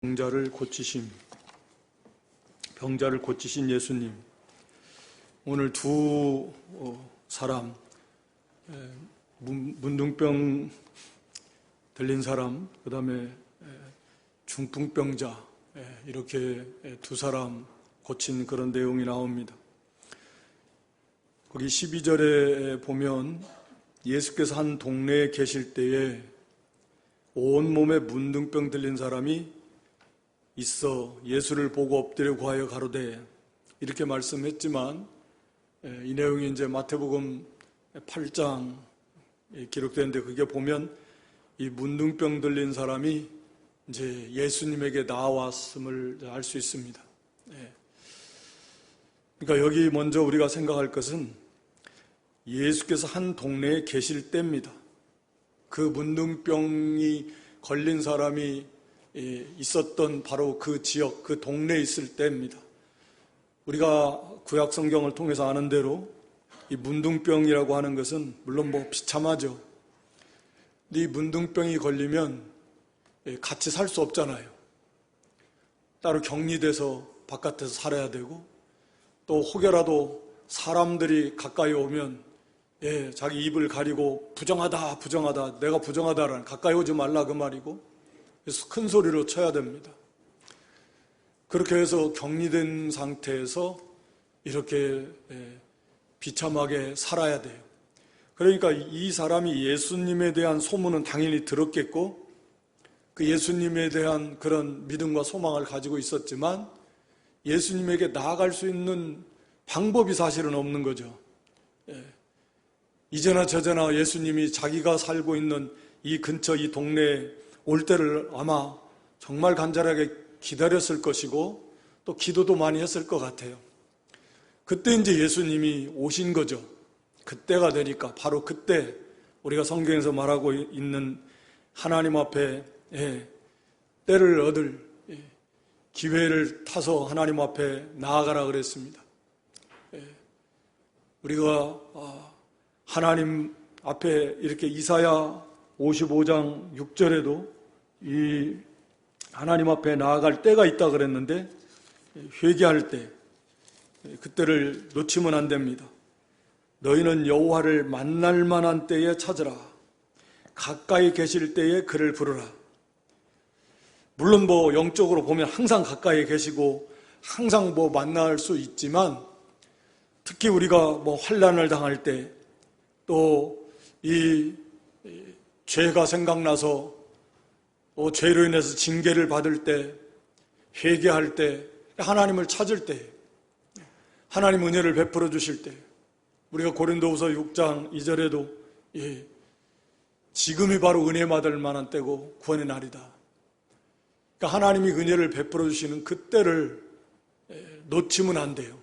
병자를 고치신 예수님. 오늘 두 사람, 문둥병 들린 사람, 그 다음에 중풍병자, 이렇게 두 사람 고친 그런 내용이 나옵니다. 거기 12절에 보면 예수께서 한 동네에 계실 때에 온몸에 문둥병 들린 사람이 있어 예수를 보고 엎드려 구하여 가로되, 이렇게 말씀했지만 이 내용이 이제 마태복음 8장 기록되는데, 그게 보면 이 문둥병 들린 사람이 이제 예수님에게 나왔음을 알 수 있습니다. 그러니까 여기 먼저 우리가 생각할 것은 예수께서 한 동네에 계실 때입니다. 그 문둥병이 걸린 사람이 있었던 바로 그 지역, 그 동네에 있을 때입니다. 우리가 구약 성경을 통해서 아는 대로 이 문둥병이라고 하는 것은 물론 비참하죠. 근데 이 문둥병이 걸리면 같이 살 수 없잖아요. 따로 격리돼서 바깥에서 살아야 되고, 또 혹여라도 사람들이 가까이 오면 자기 입을 가리고 부정하다, 내가 부정하다라는, 가까이 오지 말라 그 말이고, 그래서 큰 소리로 쳐야 됩니다. 그렇게 해서 격리된 상태에서 이렇게 비참하게 살아야 돼요. 그러니까 이 사람이 예수님에 대한 소문은 당연히 들었겠고, 그 예수님에 대한 그런 믿음과 소망을 가지고 있었지만 예수님에게 나아갈 수 있는 방법이 사실은 없는 거죠. 이제나 저제나 예수님이 자기가 살고 있는 이 근처, 이 동네에 올 때를 아마 정말 간절하게 기다렸을 것이고, 또 기도도 많이 했을 것 같아요. 그때 이제 예수님이 오신 거죠. 그때가 되니까, 바로 그때 우리가 성경에서 말하고 있는 하나님 앞에 때를 얻을 기회를 타서 하나님 앞에 나아가라 그랬습니다. 우리가 하나님 앞에 이렇게 이사야 55장 6절에도 이 하나님 앞에 나아갈 때가 있다 그랬는데, 회개할 때 그때를 놓치면 안 됩니다. 너희는 여호와를 만날 만한 때에 찾으라. 가까이 계실 때에 그를 부르라. 물론 영적으로 보면 항상 가까이 계시고 항상 만날 수 있지만, 특히 우리가 환난을 당할 때, 또 이 죄가 생각나서 죄로 인해서 징계를 받을 때, 회개할 때, 하나님을 찾을 때, 하나님 은혜를 베풀어 주실 때, 우리가 고린도후서 6장 2절에도 지금이 바로 은혜 받을 만한 때고 구원의 날이다. 그러니까 하나님이 은혜를 베풀어 주시는 그때를 놓치면 안 돼요.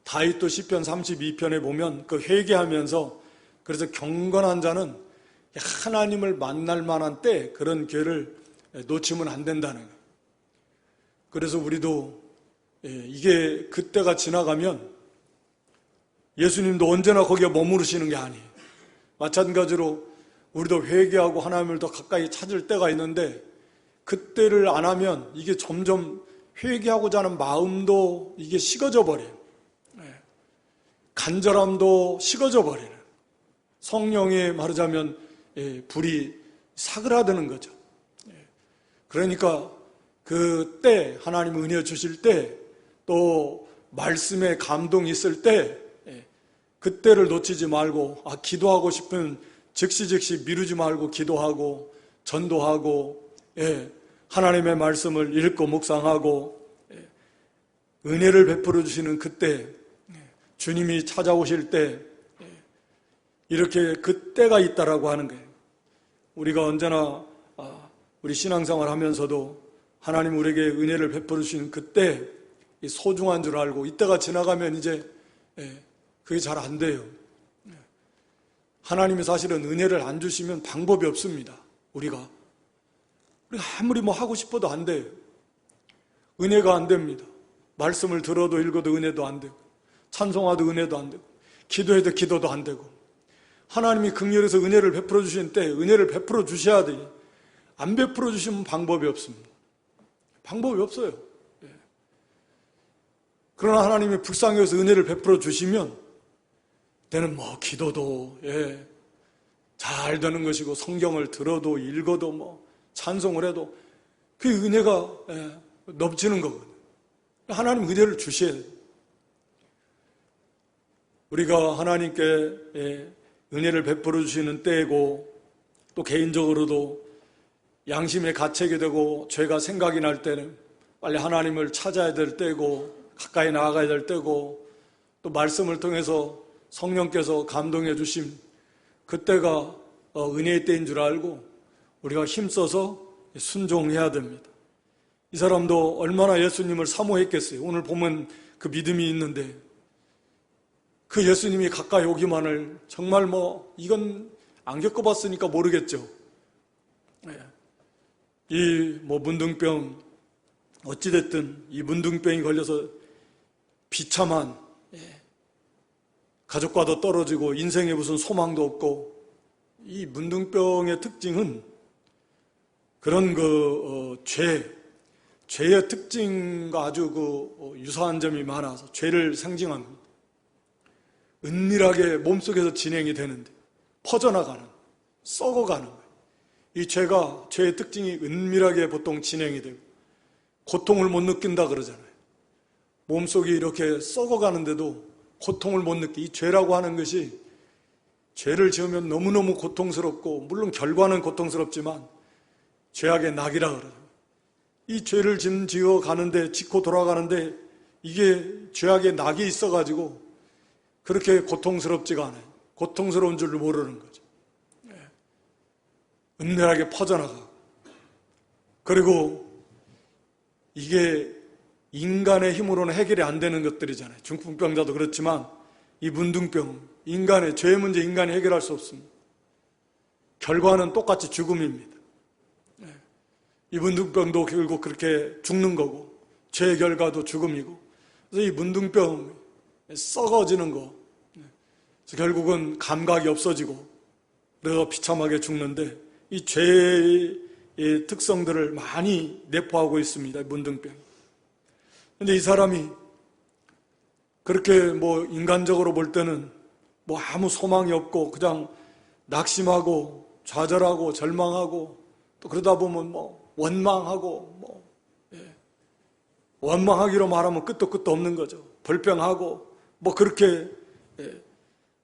다윗도 시편 32편에 보면 그 회개하면서, 그래서 경건한 자는 하나님을 만날 만한 때, 그런 기회를 놓치면 안 된다는 거예요. 그래서 우리도 이게 그때가 지나가면 예수님도 언제나 거기에 머무르시는 게 아니에요. 마찬가지로 우리도 회개하고 하나님을 더 가까이 찾을 때가 있는데, 그때를 안 하면 이게 점점 회개하고자 하는 마음도 이게 식어져 버려요. 간절함도 식어져 버려요. 성령에 말하자면 불이 사그라드는 거죠. 그러니까 그때 하나님 은혜 주실 때, 또 말씀에 감동이 있을 때, 그때를 놓치지 말고, 기도하고 싶은 즉시 미루지 말고 기도하고 전도하고, 하나님의 말씀을 읽고 묵상하고, 은혜를 베풀어 주시는 그때, 주님이 찾아오실 때, 이렇게 그때가 있다라고 하는 거예요. 우리가 언제나 우리 신앙생활 하면서도 하나님 우리에게 은혜를 베풀어 주시는 그때 소중한 줄 알고, 이때가 지나가면 이제 그게 잘 안 돼요. 하나님이 사실은 은혜를 안 주시면 방법이 없습니다. 우리가 아무리 하고 싶어도 안 돼요. 은혜가 안 됩니다. 말씀을 들어도 읽어도 은혜도 안 되고, 찬송하도 은혜도 안 되고, 기도해도 기도도 안 되고, 하나님이 긍휼해서 은혜를 베풀어 주시는 때 은혜를 베풀어 주셔야 돼요. 안 베풀어 주시면 방법이 없습니다. 방법이 없어요. 그러나 하나님이 불쌍히 여기서 은혜를 베풀어 주시면 때는 뭐 기도도 잘 되는 것이고 성경을 들어도 읽어도 찬송을 해도 그 은혜가 넘치는 거거든요. 하나님 은혜를 주셔야 돼요. 우리가 하나님께 은혜를 베풀어 주시는 때이고 또 개인적으로도 양심의 가책이 되고 죄가 생각이 날 때는 빨리 하나님을 찾아야 될 때고 가까이 나아가야 될 때고 또 말씀을 통해서 성령께서 감동해 주심 그때가 은혜의 때인 줄 알고 우리가 힘써서 순종해야 됩니다. 이 사람도 얼마나 예수님을 사모했겠어요. 오늘 보면 그 믿음이 있는데 그 예수님이 가까이 오기만을 정말 이건 안 겪어봤으니까 모르겠죠. 이 문둥병 어찌됐든 이 문둥병이 걸려서 비참한 가족과도 떨어지고 인생에 무슨 소망도 없고 이 문둥병의 특징은 그런 죄의 특징과 아주 유사한 점이 많아서 죄를 상징합니다. 은밀하게 몸속에서 진행이 되는데 퍼져나가는, 썩어가는 거예요. 이 죄의 특징이 은밀하게 보통 진행이 되고 고통을 못 느낀다 그러잖아요. 몸속이 이렇게 썩어가는데도 고통을 못 느끼. 이 죄라고 하는 것이 죄를 지으면 너무너무 고통스럽고 물론 결과는 고통스럽지만 죄악의 낙이라 그러죠. 이 죄를 지어 가는데 짓고 돌아가는데 이게 죄악의 낙이 있어가지고 그렇게 고통스럽지가 않아요. 고통스러운 줄 모르는 거죠. 은밀하게 퍼져나가고 그리고 이게 인간의 힘으로는 해결이 안 되는 것들이잖아요. 중풍병자도 그렇지만 이 문둥병, 인간의 죄의 문제 인간이 해결할 수 없습니다. 결과는 똑같이 죽음입니다. 이 문둥병도 결국 그렇게 죽는 거고 죄의 결과도 죽음이고 그래서 이 문둥병 썩어지는 거 그래서 결국은 감각이 없어지고 그래서 비참하게 죽는데 이 죄의 특성들을 많이 내포하고 있습니다. 문둥병. 근데 이 사람이 그렇게 인간적으로 볼 때는 아무 소망이 없고 그냥 낙심하고 좌절하고 절망하고 또 그러다 보면 원망하고 원망하기로 말하면 끝도 없는 거죠. 불평하고 그렇게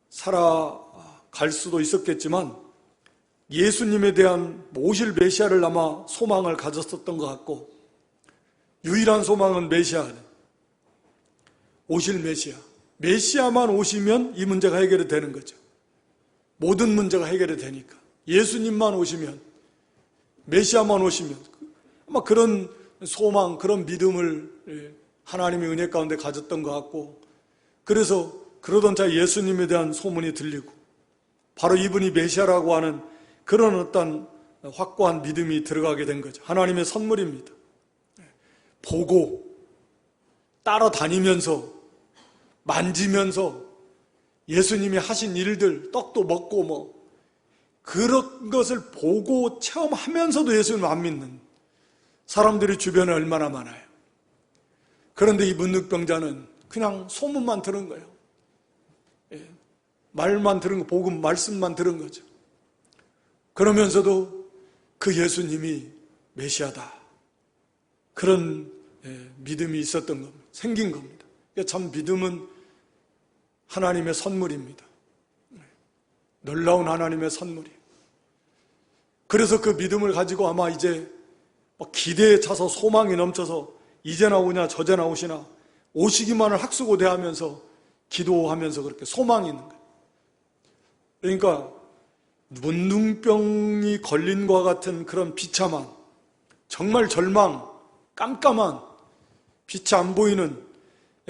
살아갈 수도 있었겠지만 예수님에 대한 오실 메시아를 아마 소망을 가졌었던 것 같고 유일한 소망은 메시아예요. 오실 메시아. 메시아만 오시면 이 문제가 해결이 되는 거죠. 모든 문제가 해결이 되니까. 예수님만 오시면, 메시아만 오시면 아마 그런 소망, 그런 믿음을 하나님의 은혜 가운데 가졌던 것 같고 그래서 그러던 차 예수님에 대한 소문이 들리고 바로 이분이 메시아라고 하는 그런 어떤 확고한 믿음이 들어가게 된 거죠. 하나님의 선물입니다. 보고 따라다니면서 만지면서 예수님이 하신 일들 떡도 먹고 그런 것을 보고 체험하면서도 예수님을 안 믿는 사람들이 주변에 얼마나 많아요. 그런데 이 문둥병자는 그냥 소문만 들은 거예요. 말만 들은 거, 복음 말씀만 들은 거죠. 그러면서도 그 예수님이 메시아다. 그런 믿음이 있었던 겁니다. 생긴 겁니다. 참 믿음은 하나님의 선물입니다. 놀라운 하나님의 선물이에요. 그래서 그 믿음을 가지고 아마 이제 기대에 차서 소망이 넘쳐서 이제나 오냐 저제나 오시나 오시기만을 학수고대하면서 기도하면서 그렇게 소망이 있는 거예요. 그러니까 문둥병이 걸린 것과 같은 그런 비참한 정말 절망, 깜깜한 빛이 안 보이는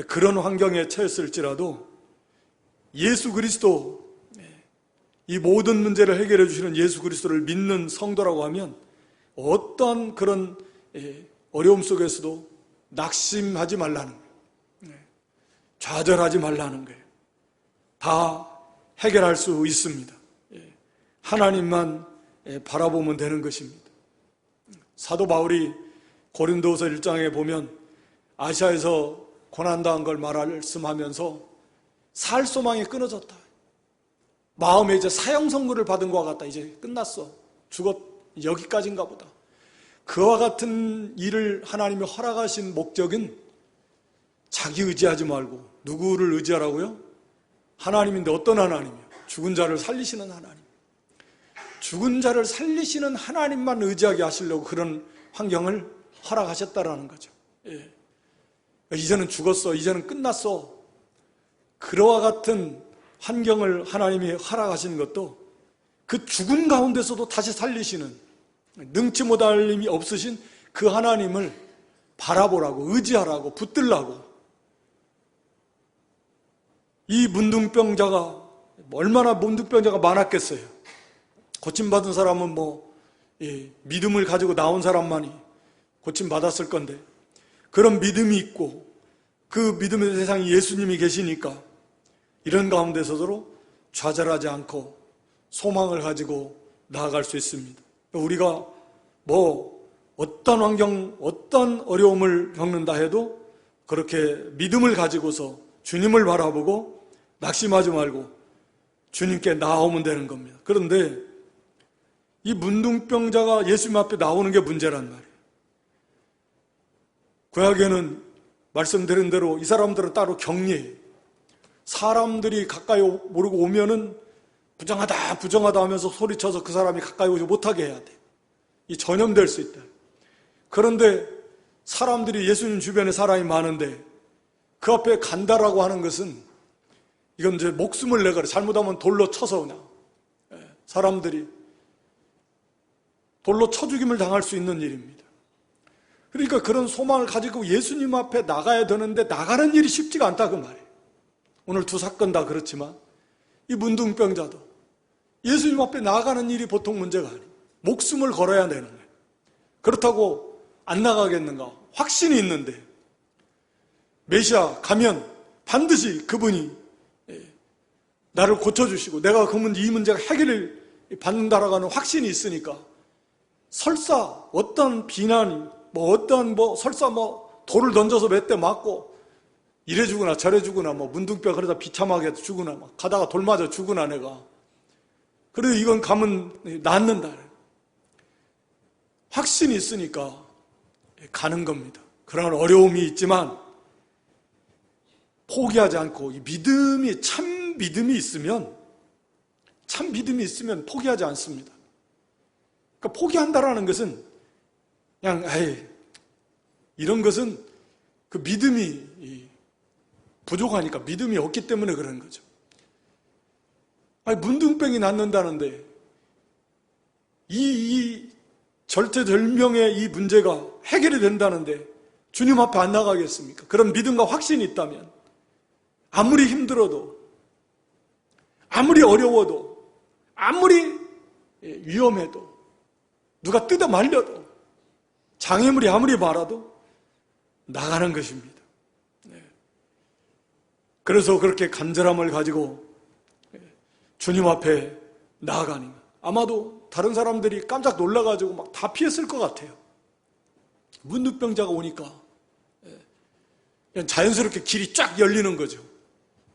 그런 환경에 처했을지라도 예수 그리스도, 이 모든 문제를 해결해 주시는 예수 그리스도를 믿는 성도라고 하면 어떠한 그런 어려움 속에서도 낙심하지 말라는 거예요. 좌절하지 말라는 거예요. 다 해결할 수 있습니다. 하나님만 바라보면 되는 것입니다. 사도 바울이 고린도서 1장에 보면 아시아에서 고난당한 걸 말씀하면서 살 소망이 끊어졌다. 마음에 이제 사형 선고를 받은 것과 같다. 이제 끝났어. 여기까지인가 보다. 그와 같은 일을 하나님이 허락하신 목적은 자기 의지하지 말고 누구를 의지하라고요? 하나님인데 어떤 하나님이요? 죽은 자를 살리시는 하나님. 죽은 자를 살리시는 하나님만 의지하게 하시려고 그런 환경을 허락하셨다라는 거죠. 예. 이제는 죽었어. 이제는 끝났어. 그와 같은 환경을 하나님이 허락하시는 것도 그 죽은 가운데서도 다시 살리시는 능치 못할 힘이 없으신 그 하나님을 바라보라고, 의지하라고, 붙들라고. 이 문둥병자가 얼마나 문둥병자가 많았겠어요. 고침받은 사람은 믿음을 가지고 나온 사람만이 고침받았을 건데, 그런 믿음이 있고 그 믿음의 세상에 예수님이 계시니까 이런 가운데서도 좌절하지 않고 소망을 가지고 나아갈 수 있습니다. 우리가 어떤 환경, 어떤 어려움을 겪는다 해도 그렇게 믿음을 가지고서 주님을 바라보고 낙심하지 말고 주님께 나아오면 되는 겁니다. 그런데 이 문둥병자가 예수님 앞에 나오는 게 문제란 말이에요. 구약에는 말씀드린 대로 이 사람들은 따로 격리해요. 사람들이 가까이 모르고 오면은 부정하다 부정하다 하면서 소리쳐서 그 사람이 가까이 오지 못하게 해야 돼. 이 전염될 수 있다. 그런데 사람들이 예수님 주변에 사람이 많은데 그 앞에 간다라고 하는 것은 이건 이제 목숨을 내거라. 잘못하면 돌로 쳐서 그냥 사람들이 돌로 쳐 죽임을 당할 수 있는 일입니다. 그러니까 그런 소망을 가지고 예수님 앞에 나가야 되는데 나가는 일이 쉽지가 않다 그 말이에요. 오늘 두 사건 다 그렇지만 이 문둥병자도 예수님 앞에 나가는 일이 보통 문제가 아니에요. 목숨을 걸어야 되는 거예요. 그렇다고 안 나가겠는가? 확신이 있는데 메시아 가면 반드시 그분이 나를 고쳐주시고 내가 이 문제가 해결을 받는다라고 하는 확신이 있으니까 설사 어떤 비난이 설사 돌을 던져서 몇 대 맞고 이래 죽으나 저래 죽으나 문둥병 그러다 비참하게 죽으나 가다가 돌 맞아 죽으나 내가 그래도 이건 가면 낫는다. 확신이 있으니까 가는 겁니다. 그런 어려움이 있지만 포기하지 않고 이 믿음이 참 믿음이 있으면 포기하지 않습니다. 그러니까 포기한다라는 것은 그냥 이런 것은 그 믿음이 부족하니까 믿음이 없기 때문에 그런 거죠. 문둥병이 낫는다는데 이 절체절명의 이 문제가 해결이 된다는데 주님 앞에 안 나가겠습니까? 그런 믿음과 확신이 있다면 아무리 힘들어도 아무리 어려워도 아무리 위험해도 누가 뜯어 말려도 장애물이 아무리 많아도 나가는 것입니다. 그래서 그렇게 간절함을 가지고 주님 앞에 나아가는 것. 아마도 다른 사람들이 깜짝 놀라가지고 막 다 피했을 것 같아요. 문둥병자가 오니까 그냥 자연스럽게 길이 쫙 열리는 거죠.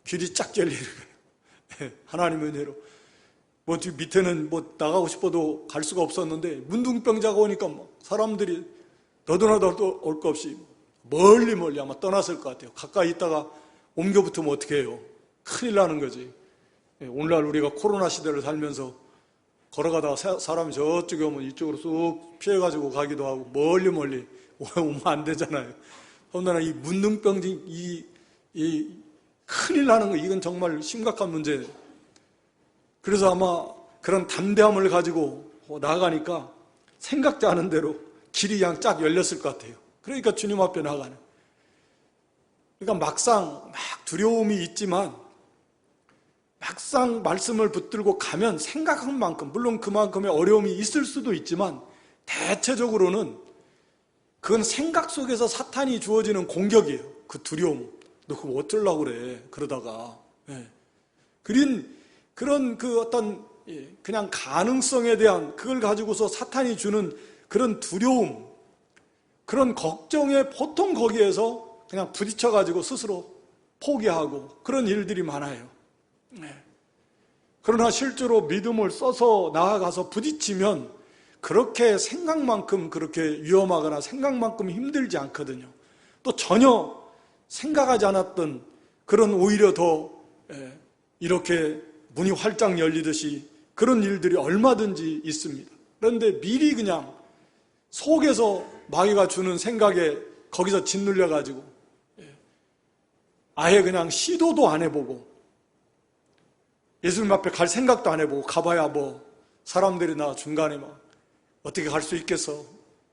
길이 쫙 열리는 거예요. 하나님의 은혜로. 밑에는 나가고 싶어도 갈 수가 없었는데 문둥병자가 오니까 사람들이 너도나도 올 것 없이 멀리 아마 떠났을 것 같아요. 가까이 있다가 옮겨 붙으면 어떻게 해요? 큰일 나는 거지. 오늘날 우리가 코로나 시대를 살면서 걸어가다가 사람이 저쪽에 오면 이쪽으로 쑥 피해가지고 가기도 하고 멀리 오면 안 되잖아요. 더군다나 이 문둥병 이 큰일 나는 거 이건 정말 심각한 문제예요. 그래서 아마 그런 담대함을 가지고 나아가니까 생각지 않은 대로 길이 그냥 쫙 열렸을 것 같아요. 그러니까 주님 앞에 나가는. 그러니까 막상 두려움이 있지만 막상 말씀을 붙들고 가면 생각한 만큼 물론 그만큼의 어려움이 있을 수도 있지만 대체적으로는 그건 생각 속에서 사탄이 주어지는 공격이에요. 그 두려움. 너 그거 어쩌려고 그래 그러다가 그런 그 어떤 그냥 가능성에 대한 그걸 가지고서 사탄이 주는 그런 두려움 그런 걱정에 보통 거기에서 그냥 부딪혀가지고 스스로 포기하고 그런 일들이 많아요. 그러나 실제로 믿음을 써서 나아가서 부딪히면 그렇게 생각만큼 그렇게 위험하거나 생각만큼 힘들지 않거든요. 또 전혀 생각하지 않았던 그런 오히려 더 이렇게 문이 활짝 열리듯이 그런 일들이 얼마든지 있습니다. 그런데 미리 그냥 속에서 마귀가 주는 생각에 거기서 짓눌려가지고 아예 그냥 시도도 안 해보고 예수님 앞에 갈 생각도 안 해보고 가봐야 뭐 사람들이 나 중간에 막 어떻게 갈 수 있겠어?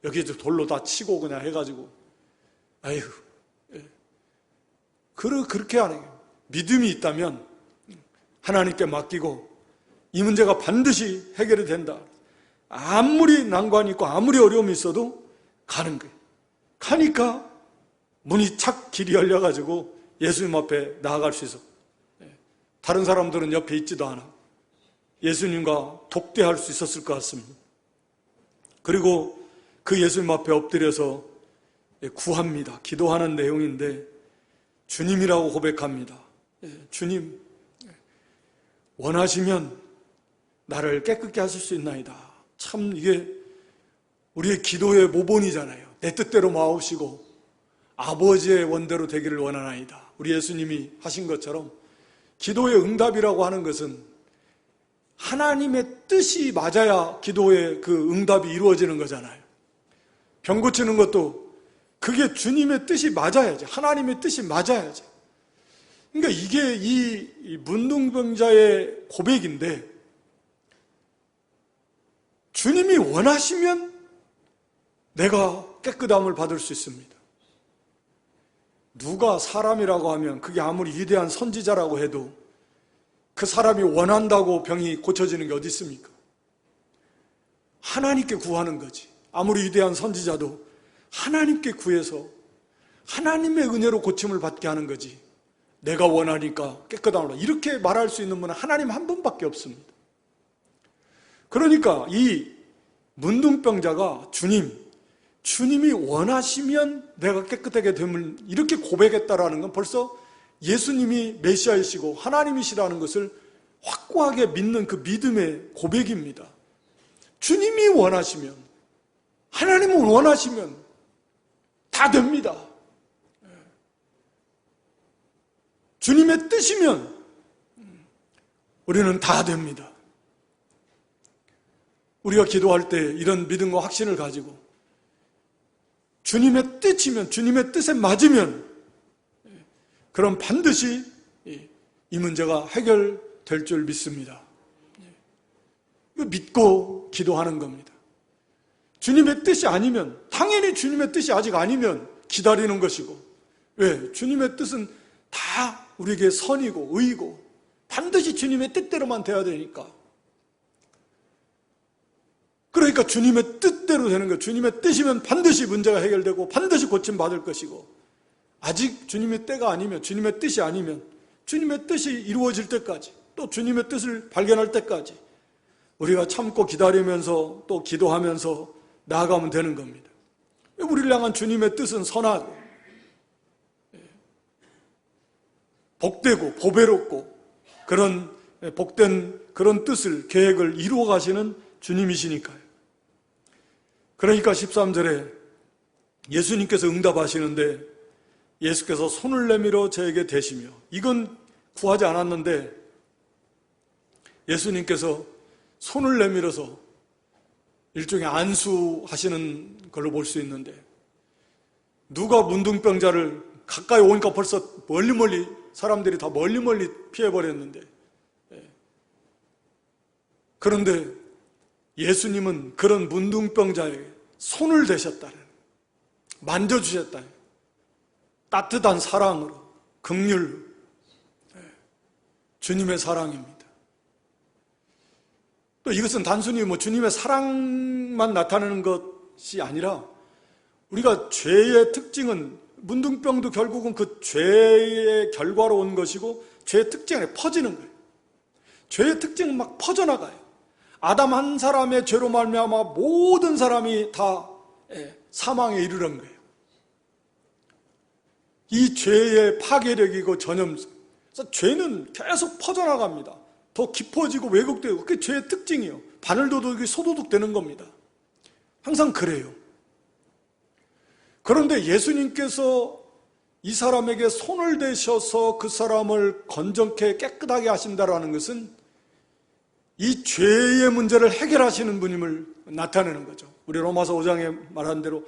여기에 돌로 다 치고 그냥 해가지고 아이고 그렇게 하는 거예요. 믿음이 있다면 하나님께 맡기고 이 문제가 반드시 해결이 된다. 아무리 난관이 있고 아무리 어려움이 있어도 가는 거예요. 가니까 문이 착 길이 열려가지고 예수님 앞에 나아갈 수 있어. 다른 사람들은 옆에 있지도 않아. 예수님과 독대할 수 있었을 것 같습니다. 그리고 그 예수님 앞에 엎드려서 구합니다. 기도하는 내용인데 주님이라고 고백합니다. 주님, 원하시면 나를 깨끗게 하실 수 있나이다. 참 이게 우리의 기도의 모본이잖아요. 내 뜻대로 마옵시고 아버지의 원대로 되기를 원하나이다. 우리 예수님이 하신 것처럼 기도의 응답이라고 하는 것은 하나님의 뜻이 맞아야 기도의 그 응답이 이루어지는 거잖아요. 병 고치는 것도 그게 주님의 뜻이 맞아야지. 하나님의 뜻이 맞아야지. 그러니까 이게 이 문둥병자의 고백인데 주님이 원하시면 내가 깨끗함을 받을 수 있습니다. 누가 사람이라고 하면 그게 아무리 위대한 선지자라고 해도 그 사람이 원한다고 병이 고쳐지는 게 어디 있습니까? 하나님께 구하는 거지. 아무리 위대한 선지자도 하나님께 구해서 하나님의 은혜로 고침을 받게 하는 거지. 내가 원하니까 깨끗함을 이렇게 말할 수 있는 분은 하나님 한 분밖에 없습니다. 그러니까 이 문둥병자가 주님이 원하시면 내가 깨끗하게 됨을 이렇게 고백했다라는 건 벌써 예수님이 메시아이시고 하나님이시라는 것을 확고하게 믿는 그 믿음의 고백입니다. 주님이 원하시면, 하나님은 원하시면 다 됩니다. 주님의 뜻이면 우리는 다 됩니다. 우리가 기도할 때 이런 믿음과 확신을 가지고 주님의 뜻이면, 주님의 뜻에 맞으면 그럼 반드시 이 문제가 해결될 줄 믿습니다. 믿고 기도하는 겁니다. 주님의 뜻이 아니면, 당연히 주님의 뜻이 아직 아니면 기다리는 것이고, 왜? 주님의 뜻은 다 우리에게 선이고 의이고 반드시 주님의 뜻대로만 돼야 되니까. 그러니까 주님의 뜻대로 되는 거예요. 주님의 뜻이면 반드시 문제가 해결되고 반드시 고침받을 것이고, 아직 주님의 때가 아니면, 주님의 뜻이 아니면 주님의 뜻이 이루어질 때까지, 또 주님의 뜻을 발견할 때까지 우리가 참고 기다리면서 또 기도하면서 나아가면 되는 겁니다. 우리를 향한 주님의 뜻은 선하고 복되고 보배롭고 그런 복된 그런 뜻을, 계획을 이루어 가시는 주님이시니까요. 그러니까 13절에 예수님께서 응답하시는데 예수께서 손을 내밀어 저에게 대시며, 이건 구하지 않았는데 예수님께서 손을 내밀어서 일종의 안수하시는 걸로 볼 수 있는데, 누가 문둥병자를 가까이 오니까 벌써 멀리 사람들이 다 멀리 피해버렸는데, 그런데 예수님은 그런 문둥병자에게 손을 대셨다는, 만져주셨다는 따뜻한 사랑으로, 긍휼로, 주님의 사랑입니다. 또 이것은 단순히 주님의 사랑만 나타내는 것이 아니라, 우리가 죄의 특징은, 문둥병도 결국은 그 죄의 결과로 온 것이고 죄의 특징에 퍼지는 거예요. 죄의 특징은 막 퍼져나가요. 아담 한 사람의 죄로 말미암아 모든 사람이 다 사망에 이르는 거예요. 이 죄의 파괴력이고 전염성. 그래서 죄는 계속 퍼져나갑니다. 더 깊어지고 왜곡되고 그게 죄의 특징이에요. 바늘도둑이 소도둑 되는 겁니다. 항상 그래요. 그런데 예수님께서 이 사람에게 손을 대셔서 그 사람을 건전케 깨끗하게 하신다라는 것은 이 죄의 문제를 해결하시는 분임을 나타내는 거죠. 우리 로마서 5장에 말한 대로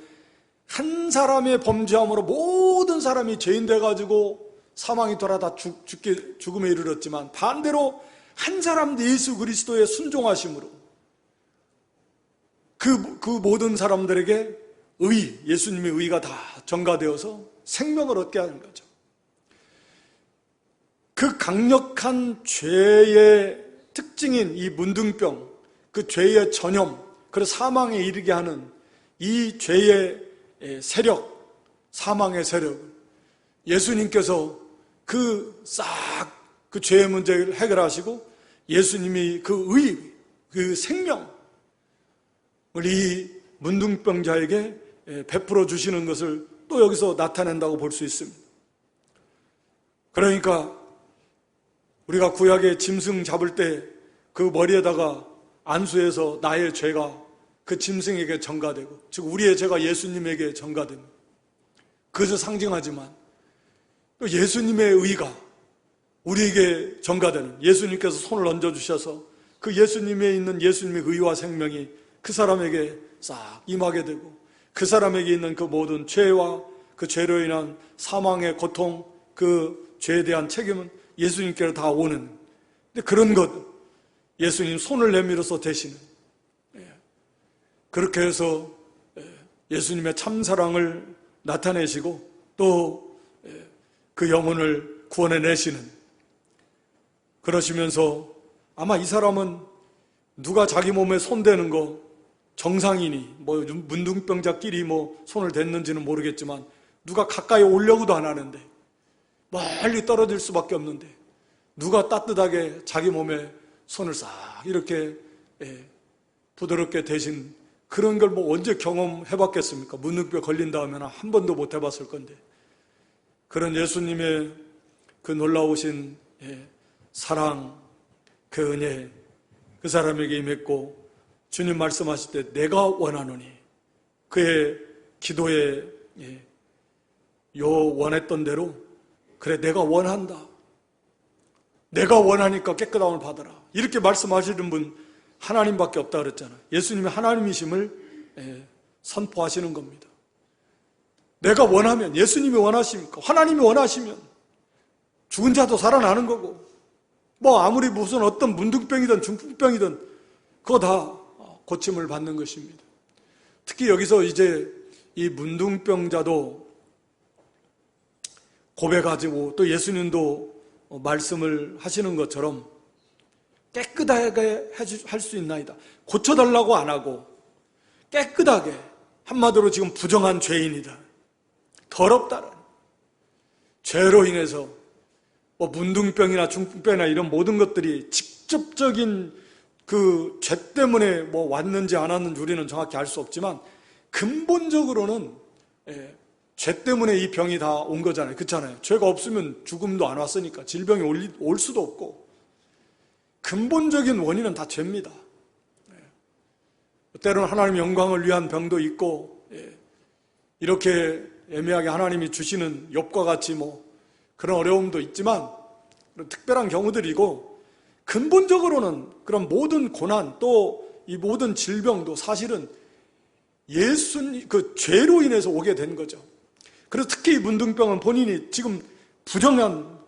한 사람의 범죄함으로 모든 사람이 죄인 돼가지고 사망이 돌아 다 죽음에 이르렀지만 반대로 한 사람 예수 그리스도의 순종하심으로 그 모든 사람들에게 예수님의 의가 다 전가되어서 생명을 얻게 하는 거죠. 그 강력한 죄의 특징인 이 문둥병, 그 죄의 전염, 그리고 사망에 이르게 하는 이 죄의 세력, 사망의 세력을 예수님께서 그 죄의 문제를 해결하시고 예수님이 그 생명을 이 문둥병자에게 베풀어 주시는 것을 또 여기서 나타낸다고 볼 수 있습니다. 그러니까 우리가 구약에 짐승 잡을 때 그 머리에다가 안수해서 나의 죄가 그 짐승에게 전가되고, 즉 우리의 죄가 예수님에게 전가됩니다. 그것을 상징하지만 또 예수님의 의가 우리에게 전가되는, 예수님께서 손을 얹어주셔서 그 예수님에 있는 예수님의 의와 생명이 그 사람에게 싹 임하게 되고 그 사람에게 있는 그 모든 죄와 그 죄로 인한 사망의 고통, 그 죄에 대한 책임은 예수님께로 다 오는, 근데 그런 것 예수님 손을 내밀어서 대시는, 그렇게 해서 예수님의 참사랑을 나타내시고 또 그 영혼을 구원해내시는, 그러시면서 아마 이 사람은 누가 자기 몸에 손대는 거 정상이니 뭐 문둥병자끼리 뭐 손을 댔는지는 모르겠지만 누가 가까이 오려고도 안 하는데 멀리 떨어질 수밖에 없는데 누가 따뜻하게 자기 몸에 손을 싹 이렇게 부드럽게 대신 그런 걸 뭐 언제 경험해봤겠습니까? 문둥병 걸린 다음에는 한 번도 못 해봤을 건데, 그런 예수님의 그 놀라우신 사랑, 그 은혜 그 사람에게 임했고, 주님 말씀하실 때 내가 원하노니, 그의 기도에 원했던 대로 그래 내가 원한다, 내가 원하니까 깨끗함을 받아라, 이렇게 말씀하시는 분 하나님밖에 없다 그랬잖아요. 예수님이 하나님이심을 선포하시는 겁니다. 내가 원하면, 예수님이 원하십니까? 하나님이 원하시면 죽은 자도 살아나는 거고, 뭐 아무리 무슨 어떤 문둥병이든 중풍병이든 그거 다 고침을 받는 것입니다. 특히 여기서 이제 이 문둥병자도 고백하고 또 예수님도 말씀을 하시는 것처럼 깨끗하게 할 수 있나이다. 고쳐달라고 안 하고 깨끗하게, 한마디로 지금 부정한 죄인이다, 더럽다는 죄로 인해서 뭐 문둥병이나 중풍병이나 이런 모든 것들이 직접적인 그 죄 때문에 뭐 왔는지 안 왔는지 우리는 정확히 알 수 없지만 근본적으로는 죄 때문에 이 병이 다 온 거잖아요. 그렇잖아요. 죄가 없으면 죽음도 안 왔으니까 질병이 올 수도 없고, 근본적인 원인은 다 죄입니다. 때로는 하나님의 영광을 위한 병도 있고, 이렇게 애매하게 하나님이 주시는 욥과 같이 뭐 그런 어려움도 있지만 그런 특별한 경우들이고, 근본적으로는 그런 모든 고난 또 이 모든 질병도 사실은 그 죄로 인해서 오게 된 거죠. 그래서 특히 이 문둥병은 본인이 지금 부정한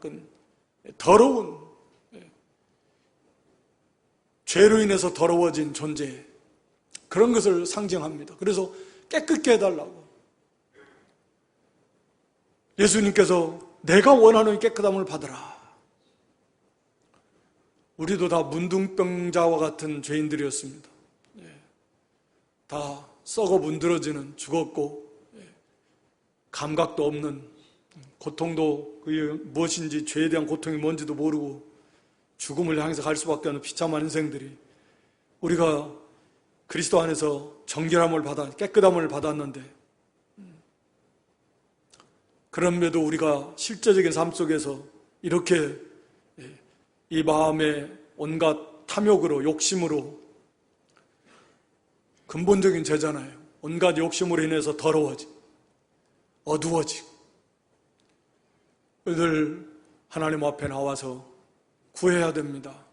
더러운 죄로 인해서 더러워진 존재, 그런 것을 상징합니다. 그래서 깨끗게 해달라고 예수님께서 내가 원하는 깨끗함을 받으라. 우리도 다 문둥병자와 같은 죄인들이었습니다. 다 썩어 문드러지는, 죽었고 감각도 없는, 고통도 그게 무엇인지, 죄에 대한 고통이 뭔지도 모르고 죽음을 향해서 갈 수밖에 없는 비참한 인생들이, 우리가 그리스도 안에서 정결함을 깨끗함을 받았는데 그럼에도 우리가 실제적인 삶 속에서 이렇게 이 마음의 온갖 탐욕으로, 욕심으로, 근본적인 죄잖아요. 온갖 욕심으로 인해서 더러워지고 어두워지고, 늘 하나님 앞에 나와서 구해야 됩니다.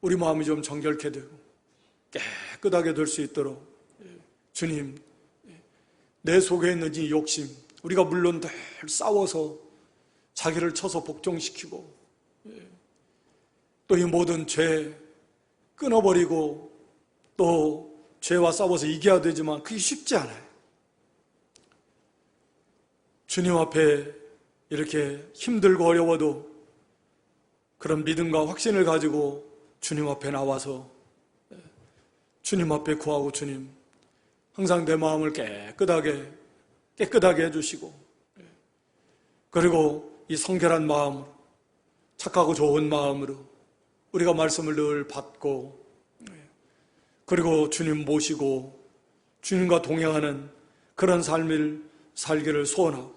우리 마음이 좀 정결케 되고 깨끗하게 될 수 있도록 주님, 내 속에 있는 이 욕심, 우리가 물론 늘 싸워서 자기를 쳐서 복종시키고 또 이 모든 죄 끊어버리고 또 죄와 싸워서 이겨야 되지만 그게 쉽지 않아요. 주님 앞에 이렇게 힘들고 어려워도 그런 믿음과 확신을 가지고 주님 앞에 나와서 주님 앞에 구하고, 주님 항상 내 마음을 깨끗하게 해주시고, 그리고 이 성결한 마음으로, 착하고 좋은 마음으로 우리가 말씀을 늘 받고, 그리고 주님 모시고 주님과 동행하는 그런 삶을 살기를 소원하고,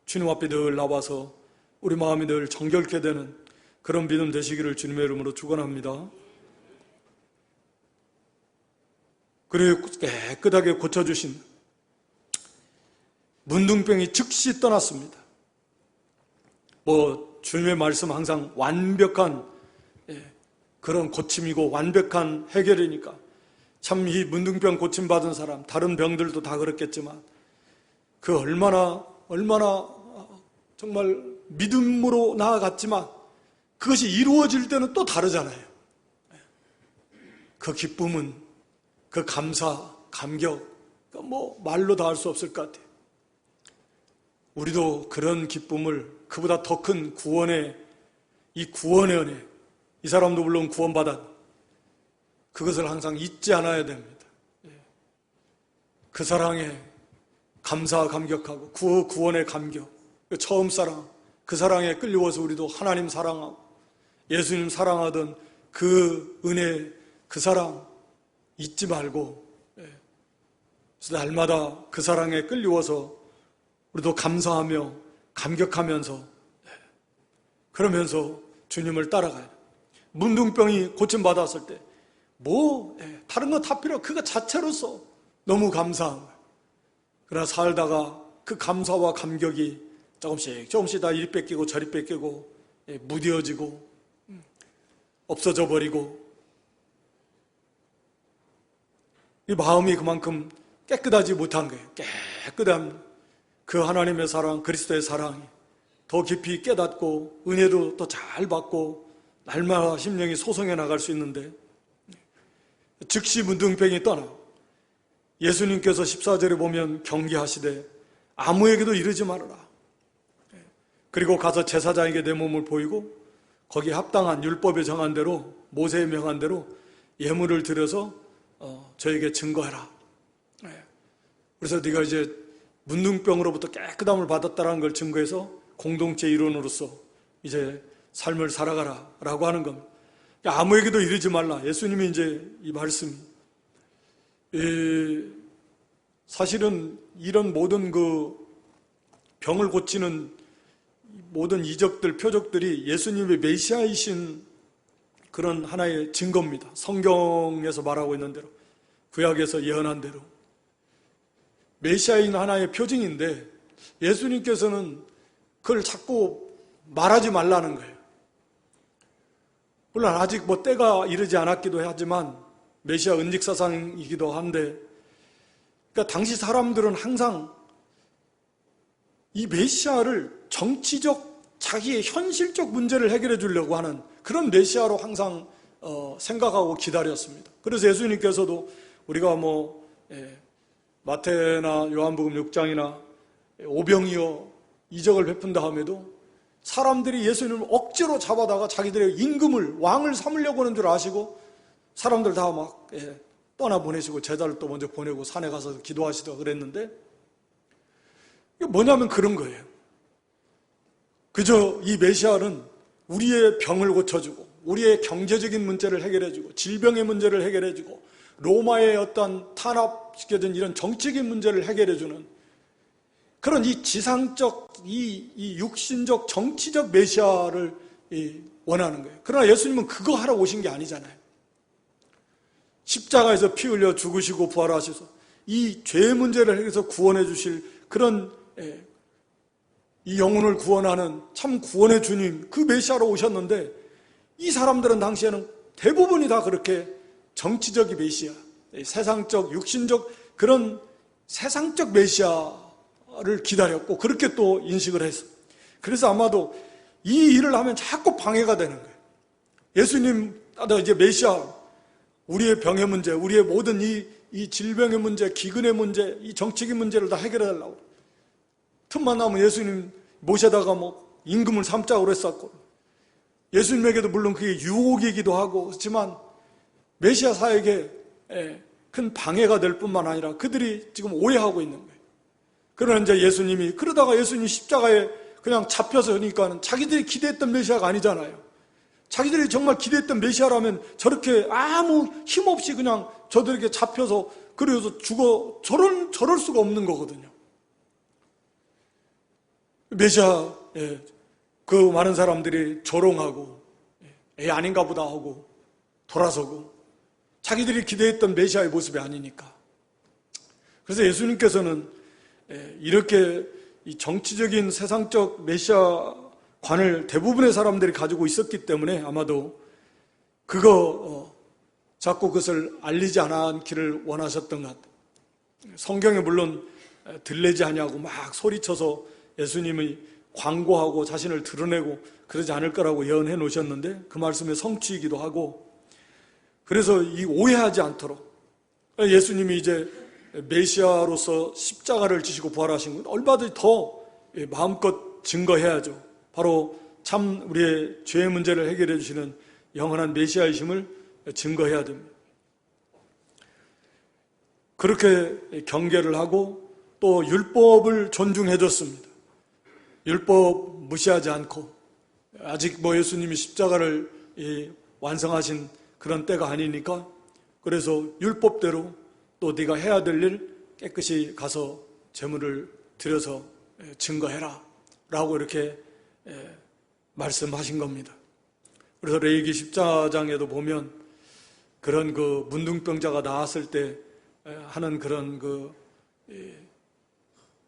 주님 앞에 늘 나와서 우리 마음이 늘 정결케 되는 그런 믿음 되시기를 주님의 이름으로 축원합니다. 그리고 깨끗하게 고쳐주신 문둥병이 즉시 떠났습니다. 주님의 말씀 항상 완벽한 그런 고침이고 완벽한 해결이니까 참 이 문둥병 고침받은 사람, 다른 병들도 다 그렇겠지만 그 얼마나 정말 믿음으로 나아갔지만 그것이 이루어질 때는 또 다르잖아요. 그 기쁨은, 그 감사, 감격, 말로 다 할 수 없을 것 같아요. 우리도 그런 기쁨을, 그보다 더 큰 구원의 은혜, 이 사람도 물론 구원받았, 그것을 항상 잊지 않아야 됩니다. 그 사랑에 감사, 감격하고 그 구원의 감격, 그 처음 사랑, 그 사랑에 끌려와서 우리도 하나님 사랑하고 예수님 사랑하던 그 은혜, 그 사랑 잊지 말고, 그래서 날마다 그 사랑에 끌려와서 우리도 감사하며 감격하면서, 그러면서 주님을 따라가요. 문둥병이 고침받았을 때 다른 거 다 필요 없고 그거 자체로서 너무 감사한 거예요. 그러나 살다가 그 감사와 감격이 조금씩 다 이리 뺏기고 저리 뺏기고 무뎌지고 없어져 버리고, 이 마음이 그만큼 깨끗하지 못한 거예요. 깨끗한 그 하나님의 사랑, 그리스도의 사랑이 더 깊이 깨닫고 은혜도 더 잘 받고 날마다 심령이 소성해 나갈 수 있는데, 즉시 문둥병이 떠나 예수님께서 14절에 보면 경계하시되 아무에게도 이르지 말아라. 그리고 가서 제사장에게 내 몸을 보이고 거기에 합당한 율법에 정한 대로, 모세의 명한 대로 예물을 드려서 저에게 증거해라. 그래서 네가 이제 문둥병으로부터 깨끗함을 받았다는 걸 증거해서 공동체 일원으로서 이제 삶을 살아가라 라고 하는 겁니다. 아무에게도 이르지 말라. 예수님이 이제 이 말씀이, 사실은 이런 모든 그 병을 고치는 모든 이적들, 표적들이 예수님의 메시아이신 그런 하나의 증거입니다. 성경에서 말하고 있는 대로, 구약에서 예언한 대로 메시아인 하나의 표징인데 예수님께서는 그걸 자꾸 말하지 말라는 거예요. 물론 아직 때가 이르지 않았기도 하지만 메시아 은직사상이기도 한데, 그러니까 당시 사람들은 항상 이 메시아를 정치적, 자기의 현실적 문제를 해결해 주려고 하는 그런 메시아로 항상 생각하고 기다렸습니다. 그래서 예수님께서도 우리가 마태나 요한복음 6장이나 오병이어 이적을 베푼 다음에도 사람들이 예수님을 억지로 잡아다가 자기들의 임금을, 왕을 삼으려고 하는 줄 아시고 사람들 다 떠나보내시고 제자를 또 먼저 보내고 산에 가서 기도하시다 그랬는데, 이게 뭐냐면 그런 거예요. 그저 이 메시아는 우리의 병을 고쳐주고 우리의 경제적인 문제를 해결해주고 질병의 문제를 해결해주고 로마의 어떤 탄압시켜준 이런 정치적인 문제를 해결해주는 그런 이 지상적, 이 육신적, 정치적 메시아를 원하는 거예요. 그러나 예수님은 그거 하러 오신 게 아니잖아요. 십자가에서 피 흘려 죽으시고 부활하셔서 이 죄의 문제를 해결해서 구원해 주실 그런 이 영혼을 구원하는 참 구원의 주님, 그 메시아로 오셨는데, 이 사람들은 당시에는 대부분이 다 그렇게 정치적인 메시아, 세상적, 육신적 그런 세상적 메시아를 기다렸고 그렇게 또 인식을 했어. 그래서 아마도 이 일을 하면 자꾸 방해가 되는 거예요. 예수님, 이제 메시아, 우리의 병의 문제, 우리의 모든 이 질병의 문제, 기근의 문제, 이 정치적인 문제를 다 해결해 달라고. 틈만 나면 예수님 모셔다가 뭐 임금을 삼자고 그랬었고, 예수님에게도 물론 그게 유혹이기도 하고 그렇지만 메시아 사역에 큰 방해가 될 뿐만 아니라 그들이 지금 오해하고 있는 거예요. 그러나 이제 예수님이, 그러다가 예수님이 십자가에 그냥 잡혀서 하니까는 자기들이 기대했던 메시아가 아니잖아요. 자기들이 정말 기대했던 메시아라면 저렇게 아무 힘없이 그냥 저들에게 잡혀서 그래서 죽어, 저럴 수가 없는 거거든요. 메시아, 그 많은 사람들이 조롱하고 아닌가 보다 하고 돌아서고 자기들이 기대했던 메시아의 모습이 아니니까. 그래서 예수님께서는 이렇게 이 정치적인 세상적 메시아관을 대부분의 사람들이 가지고 있었기 때문에 아마도 자꾸 그것을 알리지 않기를 원하셨던 것 같아요. 성경에 물론 들리지 않냐고 막 소리쳐서 예수님이 광고하고 자신을 드러내고 그러지 않을 거라고 예언해 놓으셨는데 그 말씀의 성취이기도 하고, 그래서 이 오해하지 않도록 예수님이 이제 메시아로서 십자가를 지시고 부활하신 건 얼마든지 더 마음껏 증거해야죠. 바로 참 우리의 죄의 문제를 해결해 주시는 영원한 메시아이심을 증거해야 됩니다. 그렇게 경계를 하고 또 율법을 존중해 줬습니다. 율법 무시하지 않고, 아직 뭐 예수님이 십자가를 완성하신 그런 때가 아니니까, 그래서 율법대로 또 네가 해야 될 일 깨끗이 가서 제물을 드려서 증거해라 라고 이렇게 말씀하신 겁니다. 그래서 레위기 14장에도 보면 그런 그 문둥병자가 나왔을 때 하는 그런 그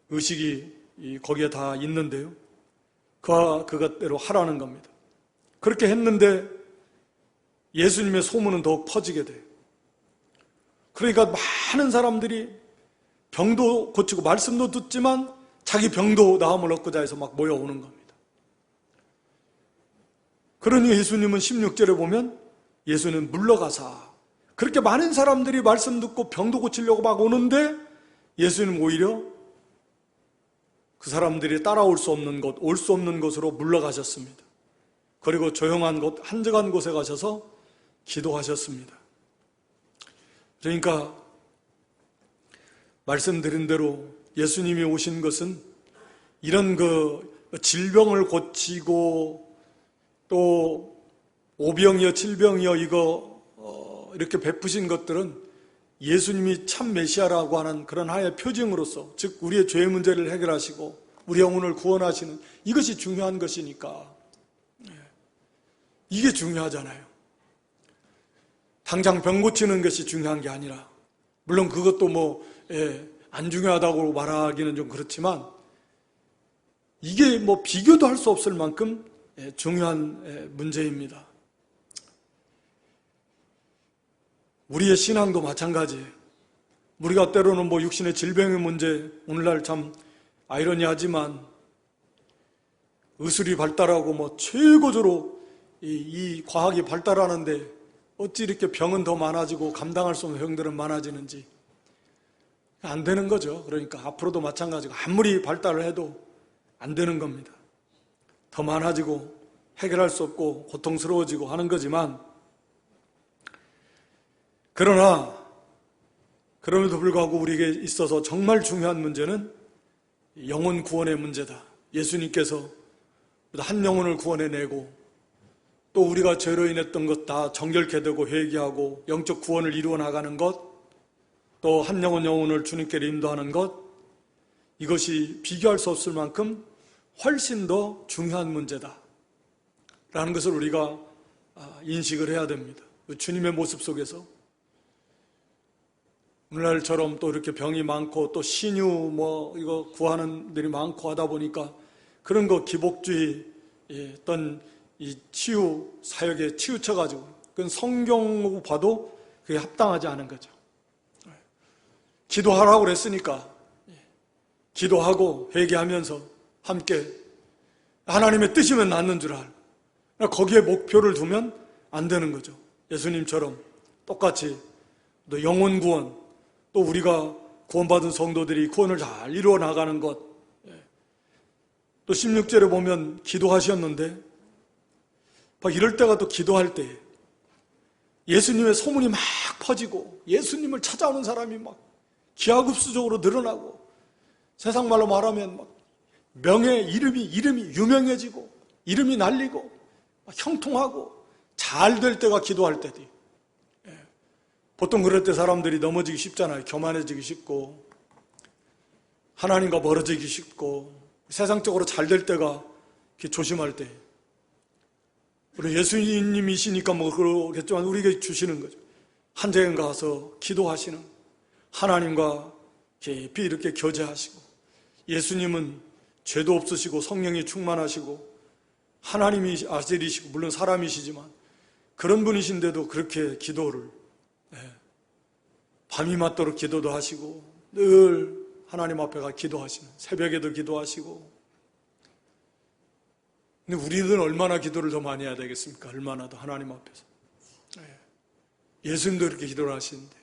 의식이 거기에 다 있는데요. 그것대로 하라는 겁니다. 그렇게 했는데 예수님의 소문은 더욱 퍼지게 돼요. 그러니까 많은 사람들이 병도 고치고 말씀도 듣지만 자기 병도 나음을 얻고자 해서 막 모여오는 겁니다. 그러니 예수님은 16절에 보면 예수는 물러가사, 그렇게 많은 사람들이 말씀 듣고 병도 고치려고 막 오는데 예수님 오히려 그 사람들이 따라올 수 없는 곳, 올 수 없는 곳으로 물러가셨습니다. 그리고 조용한 곳, 한적한 곳에 가셔서 기도하셨습니다. 그러니까 말씀드린 대로 예수님이 오신 것은 이런 그 질병을 고치고 또 오병이어 칠병이어 이렇게 베푸신 것들은 예수님이 참 메시아라고 하는 그런 하나의 표징으로서, 즉 우리의 죄의 문제를 해결하시고 우리 영혼을 구원하시는 이것이 중요한 것이니까 이게 중요하잖아요. 당장 병 고치는 것이 중요한 게 아니라, 물론 그것도 안 중요하다고 말하기는 좀 그렇지만 이게 비교도 할 수 없을 만큼 중요한 문제입니다. 우리의 신앙도 마찬가지예요. 우리가 때로는 육신의 질병의 문제, 오늘날 참 아이러니하지만 의술이 발달하고 최고조로 이 과학이 발달하는데 어찌 이렇게 병은 더 많아지고 감당할 수 없는 병들은 많아지는지 안 되는 거죠. 그러니까 앞으로도 마찬가지고 아무리 발달을 해도 안 되는 겁니다. 더 많아지고 해결할 수 없고 고통스러워지고 하는 거지만, 그러나 그럼에도 불구하고 우리에게 있어서 정말 중요한 문제는 영혼 구원의 문제다. 예수님께서 한 영혼을 구원해내고 또 우리가 죄로 인했던 것 다 정결케 되고 회개하고 영적 구원을 이루어 나가는 것, 또 한 영혼을 주님께 인도하는 것, 이것이 비교할 수 없을 만큼 훨씬 더 중요한 문제다 라는 것을 우리가 인식을 해야 됩니다. 주님의 모습 속에서 오늘날처럼 또 이렇게 병이 많고 또 신유 이거 구하는 들이 많고 하다 보니까 그런 거 기복주의 어떤 이 치유 사역에 치우쳐가지고 그건 성경으로 봐도 그게 합당하지 않은 거죠. 기도하라고 그랬으니까 기도하고 회개하면서 함께 하나님의 뜻이면 낫는 줄 알. 거기에 목표를 두면 안 되는 거죠. 예수님처럼 똑같이 또 영혼 구원, 또 우리가 구원받은 성도들이 구원을 잘 이루어 나가는 것. 또 16절에 보면 기도하셨는데 이럴 때가 또 기도할 때 예수님의 소문이 막 퍼지고 예수님을 찾아오는 사람이 막 기하급수적으로 늘어나고 세상 말로 말하면 막 이름이 유명해지고 이름이 날리고 형통하고 잘 될 때가 기도할 때지. 보통 그럴 때 사람들이 넘어지기 쉽잖아요. 교만해지기 쉽고 하나님과 멀어지기 쉽고 세상적으로 잘 될 때가 조심할 때. 우리 예수님이시니까 그러겠지만 우리에게 주시는 거죠. 한자에 가서 기도하시는 하나님과 깊이 이렇게 교제하시고 예수님은 죄도 없으시고 성령이 충만하시고 하나님이 아들이시고 물론 사람이시지만 그런 분이신데도 그렇게 기도를 밤이 맞도록 기도도 하시고 늘 하나님 앞에 가 기도하시는 새벽에도 기도하시고 근데 우리는 얼마나 기도를 더 많이 해야 되겠습니까? 얼마나 더 하나님 앞에서 예수님도 이렇게 기도를 하시는데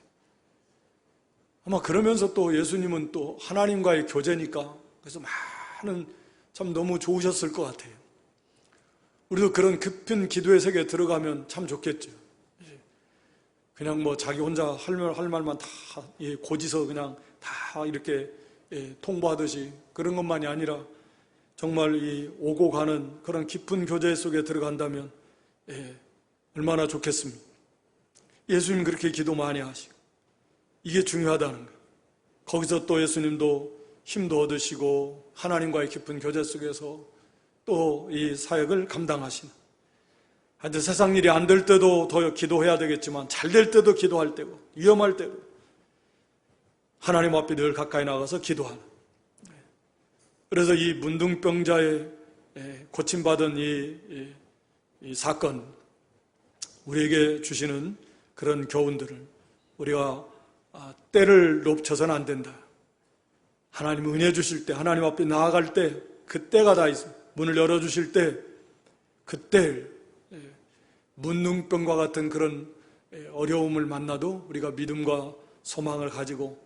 아마 그러면서 또 예수님은 또 하나님과의 교제니까 그래서 많은 참 너무 좋으셨을 것 같아요. 우리도 그런 깊은 기도의 세계에 들어가면 참 좋겠죠. 그냥 자기 혼자 할 말만 다 고지서 그냥 다 이렇게 통보하듯이 그런 것만이 아니라 정말 이 오고 가는 그런 깊은 교제 속에 들어간다면 얼마나 좋겠습니까? 예수님 그렇게 기도 많이 하시고 이게 중요하다는 거예요. 거기서 또 예수님도 힘도 얻으시고 하나님과의 깊은 교제 속에서 또 이 사역을 감당하시는 하여튼 세상 일이 안 될 때도 더 기도해야 되겠지만 잘 될 때도 기도할 때고 위험할 때도 하나님 앞에 늘 가까이 나가서 기도하는. 그래서 이 문둥병자의 고침받은 이 사건 우리에게 주시는 그런 교훈들을 우리가 때를 놓쳐서는 안 된다. 하나님 은혜 주실 때 하나님 앞에 나아갈 때 그때가 다 있습니다. 문을 열어주실 때 그때 문둥병과 같은 그런 어려움을 만나도 우리가 믿음과 소망을 가지고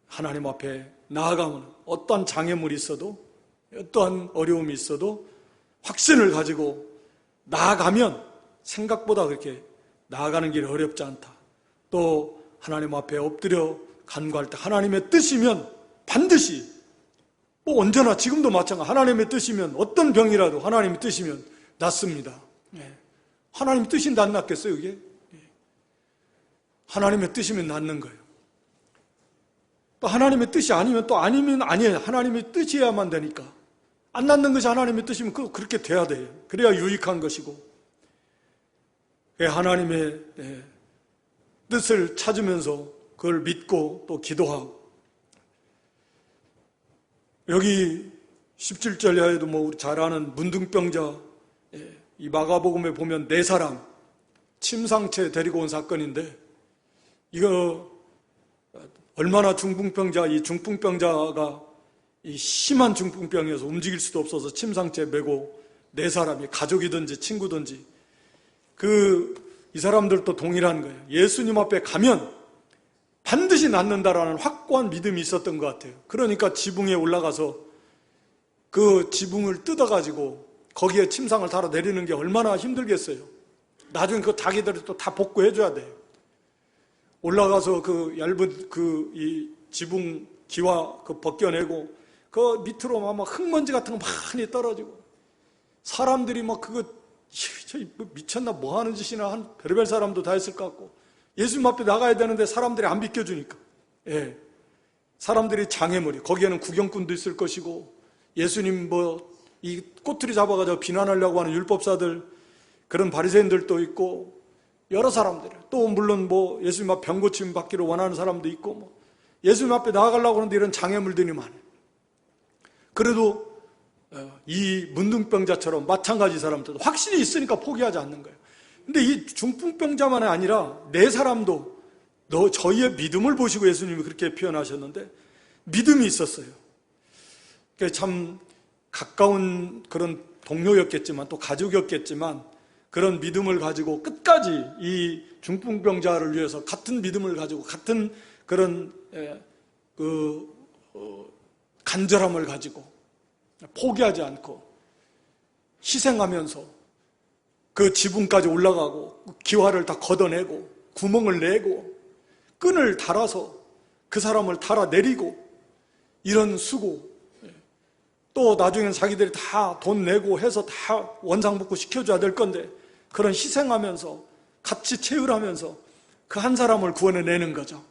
하나님 앞에 나아가면 어떠한 장애물이 있어도 어떠한 어려움이 있어도 확신을 가지고 나아가면 생각보다 그렇게 나아가는 길이 어렵지 않다. 또 하나님 앞에 엎드려 간구할 때 하나님의 뜻이면 반드시 언제나 지금도 마찬가지 하나님의 뜻이면 어떤 병이라도 하나님의 뜻이면 낫습니다. 하나님의 뜻인데 안 낫겠어요 이게? 하나님의 뜻이면 낫는 거예요. 또 하나님의 뜻이 아니면 또 아니면 아니에요. 하나님의 뜻이어야만 되니까 안 낫는 것이 하나님의 뜻이면 그렇게 돼야 돼요. 그래야 유익한 것이고 하나님의 뜻을 찾으면서 그걸 믿고 또 기도하고 여기 17절에도 우리 잘 아는 문둥병자 이 마가복음에 보면 4사람 침상체 데리고 온 사건인데 이거 얼마나 이 중풍병자가 이 심한 중풍병이어서 움직일 수도 없어서 침상체 메고 4사람이 가족이든지 친구든지 이 사람들도 동일한 거예요. 예수님 앞에 가면 반드시 낫는다라는 확고한 믿음이 있었던 것 같아요. 그러니까 지붕에 올라가서 그 지붕을 뜯어가지고 거기에 침상을 달아 내리는 게 얼마나 힘들겠어요. 나중에 자기들이 또 다 복구해줘야 돼요. 올라가서 그 얇은 이 지붕 기와 벗겨내고 그 밑으로 막 흙먼지 같은 거 많이 떨어지고 사람들이 그거 미쳤나 뭐 하는 짓이나 한 별의별 사람도 다 있을 것 같고 예수님 앞에 나가야 되는데 사람들이 안 비켜주니까 사람들이 장애물이, 거기에는 구경꾼도 있을 것이고, 예수님 이 꼬투리 잡아가지고 비난하려고 하는 율법사들, 그런 바리새인들도 있고, 여러 사람들, 또 물론 예수님 앞 병 고침 받기를 원하는 사람도 있고, 예수님 앞에 나아가려고 하는데 이런 장애물들이 많아요. 그래도 이 문둥병자처럼 마찬가지 사람들도 확신이 있으니까 포기하지 않는 거예요. 근데 이 중풍병자만이 아니라 네 사람도 저희의 믿음을 보시고 예수님이 그렇게 표현하셨는데, 믿음이 있었어요. 참 가까운 그런 동료였겠지만 또 가족이었겠지만, 그런 믿음을 가지고 끝까지 이 중풍병자를 위해서 같은 믿음을 가지고 같은 그런 간절함을 가지고 포기하지 않고 희생하면서 그 지붕까지 올라가고 기와를 다 걷어내고 구멍을 내고 끈을 달아서 그 사람을 달아내리고, 이런 수고, 또 나중엔 자기들이 다 돈 내고 해서 다 원상복구 시켜줘야 될 건데, 그런 희생하면서 같이 체휼하면서 그 한 사람을 구원해내는 거죠.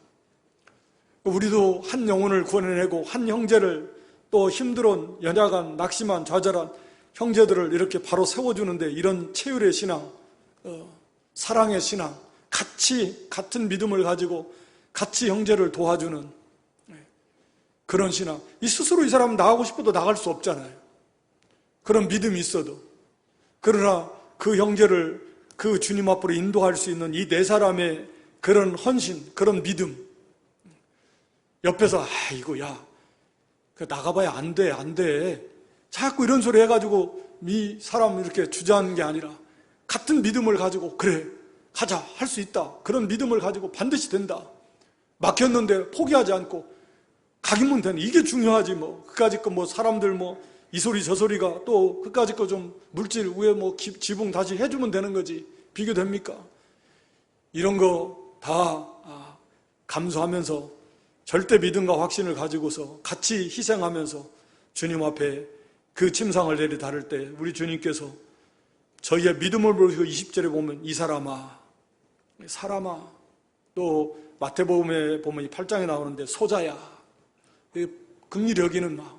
우리도 한 영혼을 구원해내고 한 형제를, 또 힘들은 연약한 낙심한 좌절한 형제들을 이렇게 바로 세워주는데, 이런 체휼의 신앙, 사랑의 신앙, 같은 믿음을 가지고 같이 형제를 도와주는 그런 신앙, 스스로 이 사람은 나가고 싶어도 나갈 수 없잖아요. 그런 믿음이 있어도. 그러나 그 형제를 그 주님 앞으로 인도할 수 있는 이 네 사람의 그런 헌신, 그런 믿음, 옆에서 아이고 야 나가봐야 안 돼 자꾸 이런 소리 해가지고 이 사람 이렇게 주저하는 게 아니라, 같은 믿음을 가지고 그래 가자, 할 수 있다, 그런 믿음을 가지고 반드시 된다, 막혔는데 포기하지 않고 가기면 되는, 이게 중요하지. 그까짓 거 사람들 이 소리 저 소리가, 또 그까짓 거 좀 물질 위에 지붕 다시 해주면 되는 거지, 비교됩니까? 이런 거 다 감수하면서 절대 믿음과 확신을 가지고서 같이 희생하면서 주님 앞에 그 침상을 내리다를 때, 우리 주님께서 저희의 믿음을 보시고 20절에 보면 이 사람아, 또 마태복음에 보면 이 8장에 나오는데 소자야, 긍휼히 여기는 마음.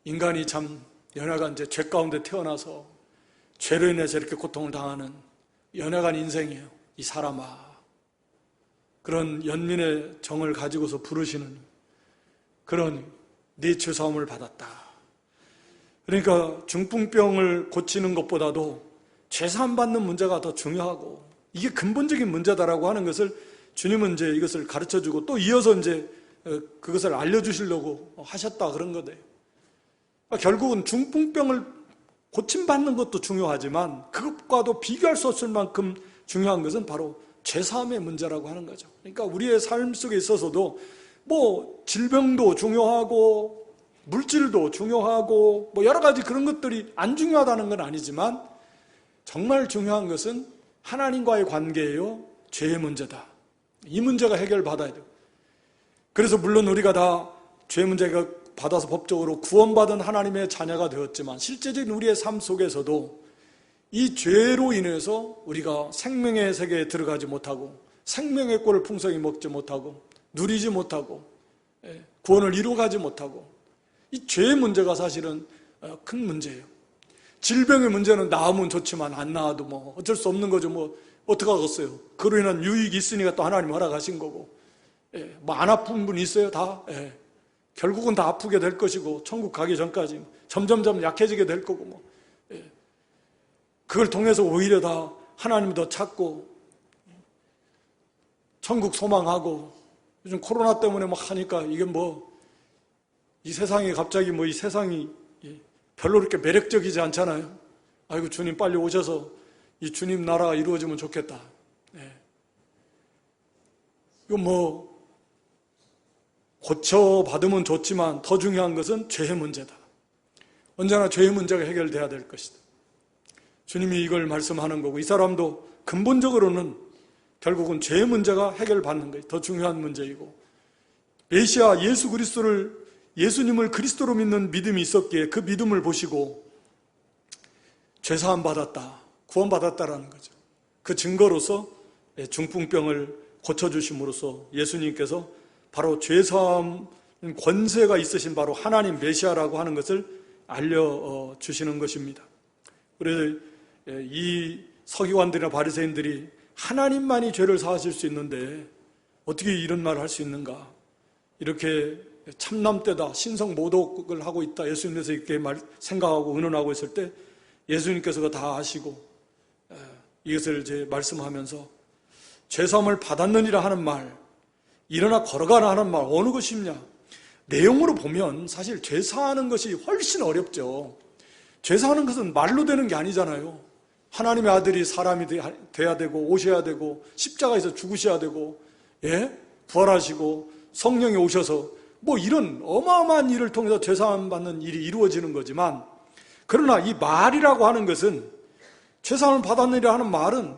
인간이 참 연약한 죄 가운데 태어나서 죄로 인해서 이렇게 고통을 당하는 연약한 인생이에요. 이 사람아, 그런 연민의 정을 가지고서 부르시는 그런 네 죄사함을 받았다. 그러니까 중풍병을 고치는 것보다도 죄사함 받는 문제가 더 중요하고, 이게 근본적인 문제다라고 하는 것을 주님은 이제 이것을 가르쳐주고, 또 이어서 이제 그것을 알려주시려고 하셨다, 그런 거예요. 결국은 중풍병을 고침받는 것도 중요하지만, 그것과도 비교할 수 없을 만큼 중요한 것은 바로 죄사함의 문제라고 하는 거죠. 그러니까 우리의 삶 속에 있어서도 질병도 중요하고 물질도 중요하고 여러 가지 그런 것들이 안 중요하다는 건 아니지만, 정말 중요한 것은 하나님과의 관계예요, 죄의 문제다. 이 문제가 해결받아야 돼요. 그래서 물론 우리가 다 죄 문제가 받아서 법적으로 구원받은 하나님의 자녀가 되었지만, 실제적인 우리의 삶 속에서도 이 죄로 인해서 우리가 생명의 세계에 들어가지 못하고, 생명의 꼴을 풍성히 먹지 못하고, 누리지 못하고, 구원을 이루어가지 못하고, 이 죄의 문제가 사실은 큰 문제예요. 질병의 문제는 나으면 좋지만 안 나아도 어쩔 수 없는 거죠. 어떡하겠어요. 그로 인한 유익이 있으니까 또 하나님 허락하신 거고, 안 아픈 분 있어요? 다? 결국은 다 아프게 될 것이고, 천국 가기 전까지 점점점 약해지게 될 거고, 그걸 통해서 오히려 다 하나님을 더 찾고, 천국 소망하고, 요즘 코로나 때문에 하니까 이게 이 세상이 갑자기 이 세상이 별로 그렇게 매력적이지 않잖아요. 아이고, 주님 빨리 오셔서 이 주님 나라가 이루어지면 좋겠다. 이거 고쳐받으면 좋지만 더 중요한 것은 죄의 문제다. 언제나 죄의 문제가 해결돼야 될 것이다. 주님이 이걸 말씀하는 거고, 이 사람도 근본적으로는 결국은 죄의 문제가 해결받는 것이 더 중요한 문제이고, 메시아 예수님을 그리스도로 믿는 믿음이 있었기에 그 믿음을 보시고 죄사함 받았다, 구원받았다라는 거죠. 그 증거로서 중풍병을 고쳐주심으로써 예수님께서 바로 죄사함 권세가 있으신 바로 하나님 메시아라고 하는 것을 알려주시는 것입니다. 그래서 이 서기관들이나 바리새인들이 하나님만이 죄를 사하실 수 있는데 어떻게 이런 말을 할 수 있는가, 이렇게 참남되다, 신성모독을 하고 있다, 예수님께서 이렇게 생각하고 의논하고 있을 때 예수님께서가 다 아시고 이것을 이제 말씀하면서 죄사함을 받았느니라 하는 말, 일어나 걸어가라 하는 말, 어느 것이 쉽냐? 내용으로 보면 사실 죄사하는 것이 훨씬 어렵죠. 죄사하는 것은 말로 되는 게 아니잖아요. 하나님의 아들이 사람이 돼야 되고 오셔야 되고 십자가에서 죽으셔야 되고 부활하시고 성령이 오셔서 뭐 이런 어마어마한 일을 통해서 죄사함 받는 일이 이루어지는 거지만, 그러나 이 말이라고 하는 것은, 죄사함을 받았느니라 하는 말은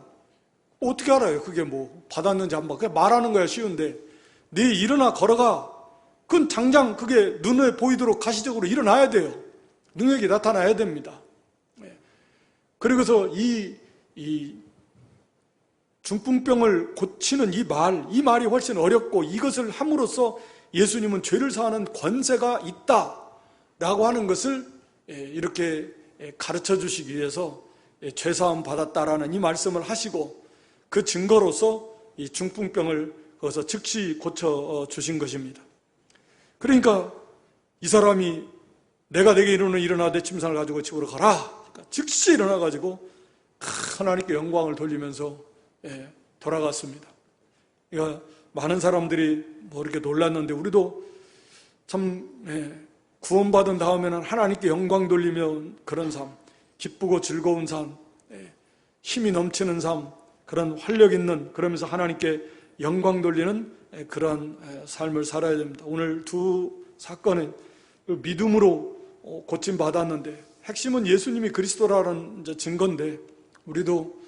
어떻게 알아요? 그게 뭐 받았는지 한번 그냥 말하는 거야 쉬운데, 네 일어나 걸어가, 그건 당장 그게 눈에 보이도록 가시적으로 일어나야 돼요. 능력이 나타나야 됩니다. 그리고서 이 중풍병을 고치는 이 말이 훨씬 어렵고, 이것을 함으로써 예수님은 죄를 사하는 권세가 있다라고 하는 것을 이렇게 가르쳐 주시기 위해서 죄사함 받았다라는 이 말씀을 하시고, 그 증거로서 이 중풍병을 거기서 즉시 고쳐 주신 것입니다. 그러니까 이 사람이 내가 내게 이르는 일어나 내 침상을 가지고 집으로 가라, 그러니까 즉시 일어나가지고 하나님께 영광을 돌리면서 돌아갔습니다. 그러니까 많은 사람들이 뭐 이렇게 놀랐는데, 우리도 참 구원받은 다음에는 하나님께 영광 돌리며 그런 삶, 기쁘고 즐거운 삶, 힘이 넘치는 삶, 그런 활력 있는, 그러면서 하나님께 영광 돌리는 그런 삶을 살아야 됩니다. 오늘 두 사건은 믿음으로 고침받았는데, 핵심은 예수님이 그리스도라는 증거인데, 우리도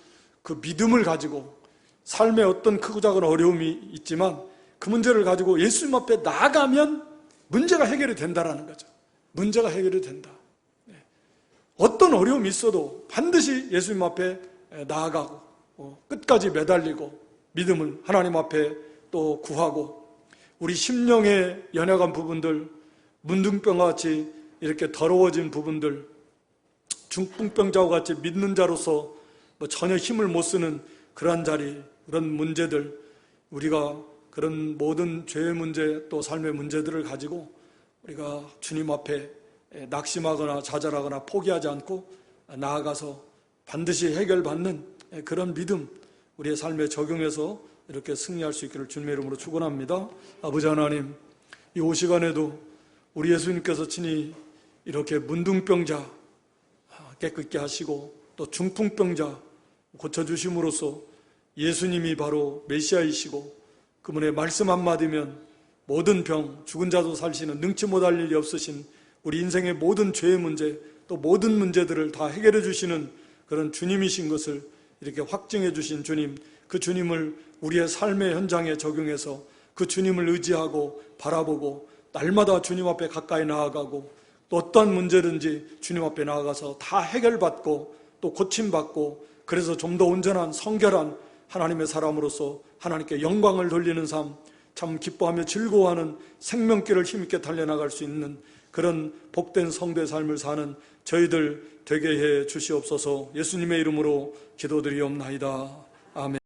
그 믿음을 가지고 삶에 어떤 크고 작은 어려움이 있지만 그 문제를 가지고 예수님 앞에 나아가면 문제가 해결이 된다라는 거죠. 문제가 해결이 된다. 어떤 어려움이 있어도 반드시 예수님 앞에 나아가고 끝까지 매달리고 믿음을 하나님 앞에 또 구하고, 우리 심령의 연약한 부분들, 문둥병과 같이 이렇게 더러워진 부분들, 중풍병자와 같이 믿는 자로서 전혀 힘을 못 쓰는 그러한 자리, 그런 문제들, 우리가 그런 모든 죄의 문제 또 삶의 문제들을 가지고 우리가 주님 앞에 낙심하거나 좌절하거나 포기하지 않고 나아가서 반드시 해결받는 그런 믿음, 우리의 삶에 적용해서 이렇게 승리할 수 있기를 주님의 이름으로 축원합니다. 아버지 하나님, 이 시간에도 우리 예수님께서 친히 이렇게 문둥병자 깨끗게 하시고 또 중풍병자 고쳐주심으로써 예수님이 바로 메시아이시고, 그분의 말씀 한마디면 모든 병, 죽은 자도 살시는 능치 못할 일이 없으신 우리 인생의 모든 죄의 문제, 또 모든 문제들을 다 해결해 주시는 그런 주님이신 것을 이렇게 확증해 주신 주님, 그 주님을 우리의 삶의 현장에 적용해서 그 주님을 의지하고 바라보고 날마다 주님 앞에 가까이 나아가고, 또 어떠한 문제든지 주님 앞에 나아가서 다 해결받고 또 고침받고, 그래서 좀 더 온전한 성결한 하나님의 사람으로서 하나님께 영광을 돌리는 삶, 참 기뻐하며 즐거워하는 생명길을 힘있게 달려나갈 수 있는 그런 복된 성도의 삶을 사는 저희들 되게 해 주시옵소서. 예수님의 이름으로 기도드리옵나이다. 아멘.